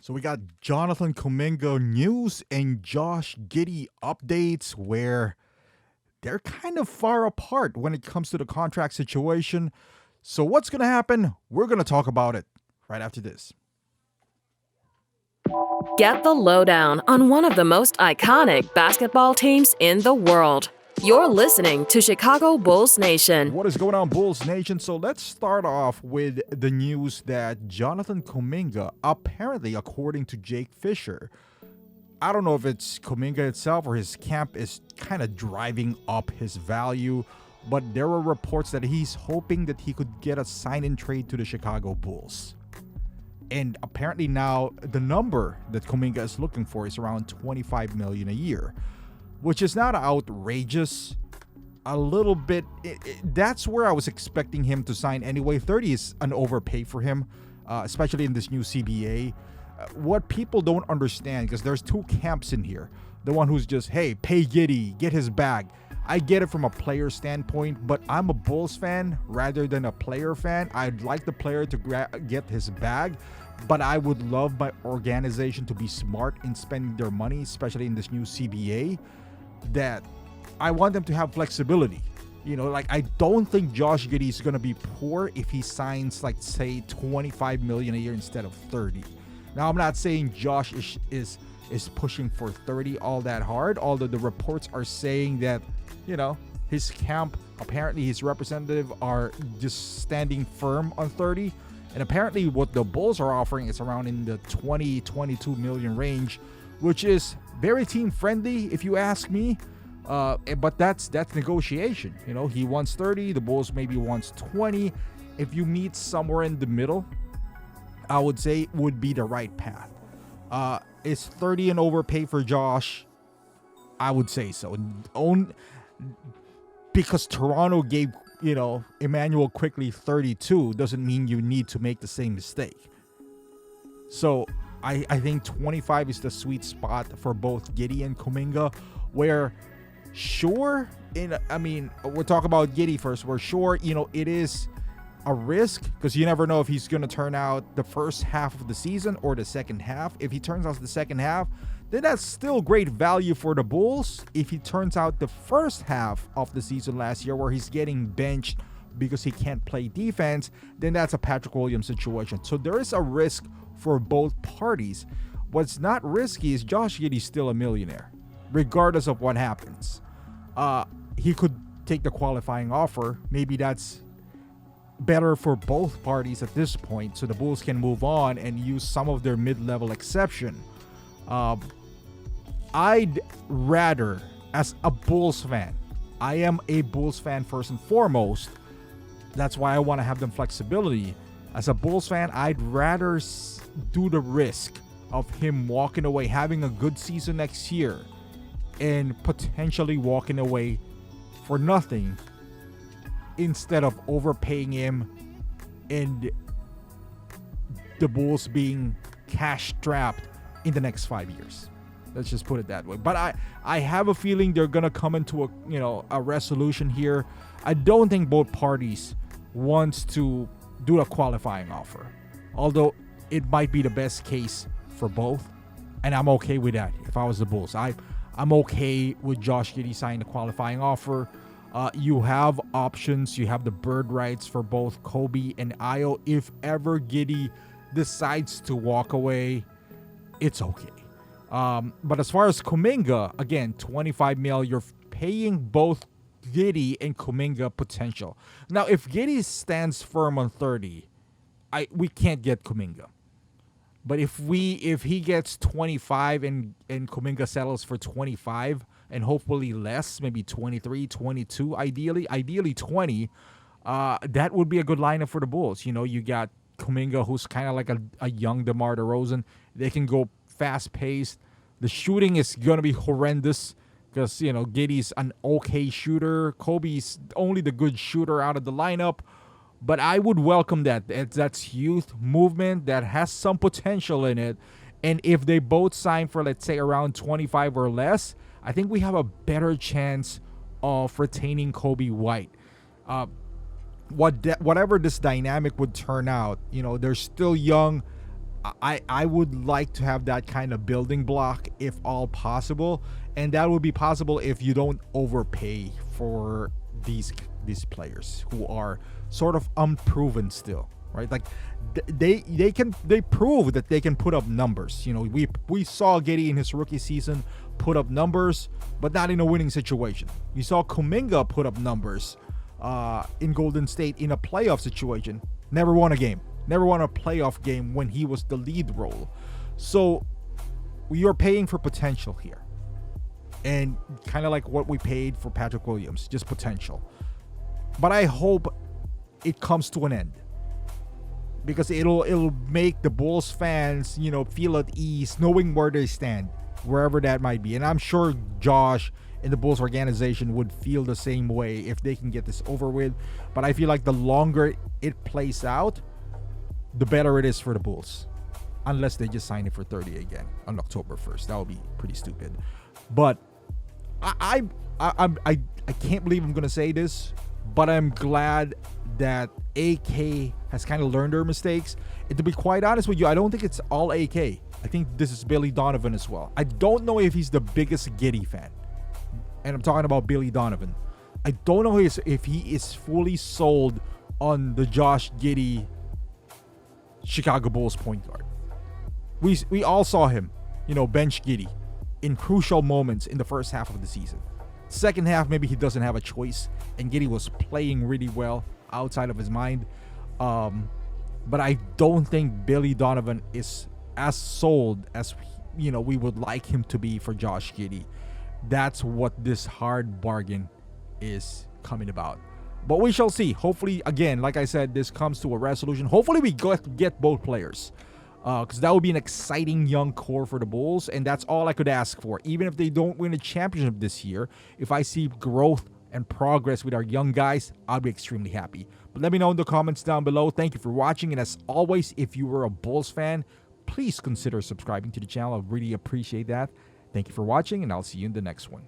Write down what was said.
So we got Jonathan Kuminga news and Josh Giddey updates where they're kind of far apart when it comes to the contract situation. So what's going to happen? We're going to talk about it right after this. Get the lowdown on one of the most iconic basketball teams in the world. You're listening to Chicago Bulls Nation. What is going on, Bulls Nation? So let's start off with the news that Jonathan Kuminga, apparently, according to Jake Fisher, I don't know if it's Kuminga itself or his camp is kind of driving up his value, but there were reports that he's hoping that he could get a sign-in trade to the Chicago Bulls. And apparently now the number that Kuminga is looking for is around $25 million a year, which is not outrageous. A little bit. That's where I was expecting him to sign anyway. 30 is an overpay for him, especially in this new CBA. What people don't understand, because there's two camps in here. The one who's just, hey, pay Giddey, get his bag. I get it from a player standpoint, but I'm a Bulls fan rather than a player fan. I'd like the player to get his bag, but I would love my organization to be smart in spending their money, especially in this new CBA, that I want them to have flexibility. You know, like, I don't think Josh Giddey is going to be poor if he signs, like, say, $25 million a year instead of 30. Now, I'm not saying Josh is pushing for 30 all that hard, although the reports are saying that, you know, his camp, apparently his representative are just standing firm on 30. And apparently what the Bulls are offering is around in the 22 million range, which is very team friendly, if you ask me. But that's negotiation. You know, he wants 30, the Bulls maybe wants 20. If you meet somewhere in the middle, I would say would be the right path. Is 30 an overpay for Josh? I would say so. Because Toronto gave, you know, Emmanuel Quickly 32 doesn't mean you need to make the same mistake. So I think 25 is the sweet spot for both Giddey and Kuminga, where sure, we'll talk about Giddey first. We're sure, you know, it is a risk because you never know if he's going to turn out the first half of the season or the second half. If he turns out the second half, then that's still great value for the Bulls. If he turns out the first half of the season last year where he's getting benched because he can't play defense, then that's a Patrick Williams situation. So there is a risk for both parties. What's not risky is Josh Giddey's still a millionaire, regardless of what happens. He could take the qualifying offer. Maybe that's better for both parties at this point, so the Bulls can move on and use some of their mid-level exception. I'd rather, as a Bulls fan, I am a Bulls fan first and foremost. That's why I want to have them flexibility. As a Bulls fan, I'd rather do the risk of him walking away, having a good season next year, and potentially walking away for nothing, instead of overpaying him and the Bulls being cash strapped in the next 5 years. Let's just put it that way. But I have a feeling they're gonna come into a resolution here. I don't think both parties wants to do a qualifying offer, although it might be the best case for both, and I'm okay with that. If I was the Bulls, I'm okay with Josh Giddey signing a qualifying offer. You have options. You have the bird rights for both Kobe and Ayo. If ever Giddey decides to walk away, it's okay. But as far as Kuminga, again, 25 mil, you're paying both Giddey and Kuminga potential. Now, if Giddey stands firm on 30, we can't get Kuminga. But if he gets 25 and Kuminga settles for 25 and hopefully less, maybe 23, 22, ideally 20, that would be a good lineup for the Bulls. You know, you got Kuminga, who's kind of like a young DeMar DeRozan. They can go fast-paced. The shooting is going to be horrendous because, you know, Giddey's an okay shooter. Kobe's only the good shooter out of the lineup. But I would welcome that. That's youth movement that has some potential in it. And if they both sign for, let's say, around 25 or less, I think we have a better chance of retaining Kobe White. Whatever this dynamic would turn out, you know, they're still young. I would like to have that kind of building block if all possible, and that would be possible if you don't overpay for these players who are sort of unproven still, right? Like they prove that they can put up numbers. You know, we saw Giddey in his rookie season put up numbers, but not in a winning situation. We saw Kuminga put up numbers in Golden State in a playoff situation. Never won a game. Never won a playoff game when he was the lead role. So you're paying for potential here. And kind of like what we paid for Patrick Williams, just potential. But I hope it comes to an end, because it'll make the Bulls fans, you know, feel at ease knowing where they stand, wherever that might be. And I'm sure Josh and the Bulls organization would feel the same way if they can get this over with. But I feel like the longer it plays out, the better it is for the Bulls, unless they just sign it for 30 again on October 1st. That would be pretty stupid. But I can't believe I'm gonna say this, but I'm glad that AK has kind of learned their mistakes. And to be quite honest with you, I don't think it's all AK. I think this is Billy Donovan as well. I don't know if he's the biggest Giddey fan, and I'm talking about Billy Donovan. I don't know if he is fully sold on the Josh Giddey Chicago Bulls point guard. We all saw him, you know, bench Giddey in crucial moments in the first half of the season. Second half, maybe he doesn't have a choice, and Giddey was playing really well outside of his mind. But I don't think Billy Donovan is as sold as, you know, we would like him to be for Josh Giddey. That's what this hard bargain is coming about. But we shall see. Hopefully, again, like I said, this comes to a resolution. Hopefully we get both players, because that would be an exciting young core for the Bulls, and that's all I could ask for. Even if they don't win a championship this year, if I see growth and progress with our young guys, I'll be extremely happy. But let me know in the comments down below. Thank you for watching, and as always, if you were a Bulls fan, please consider subscribing to the channel. I really appreciate that. Thank you for watching, and I'll see you in the next one.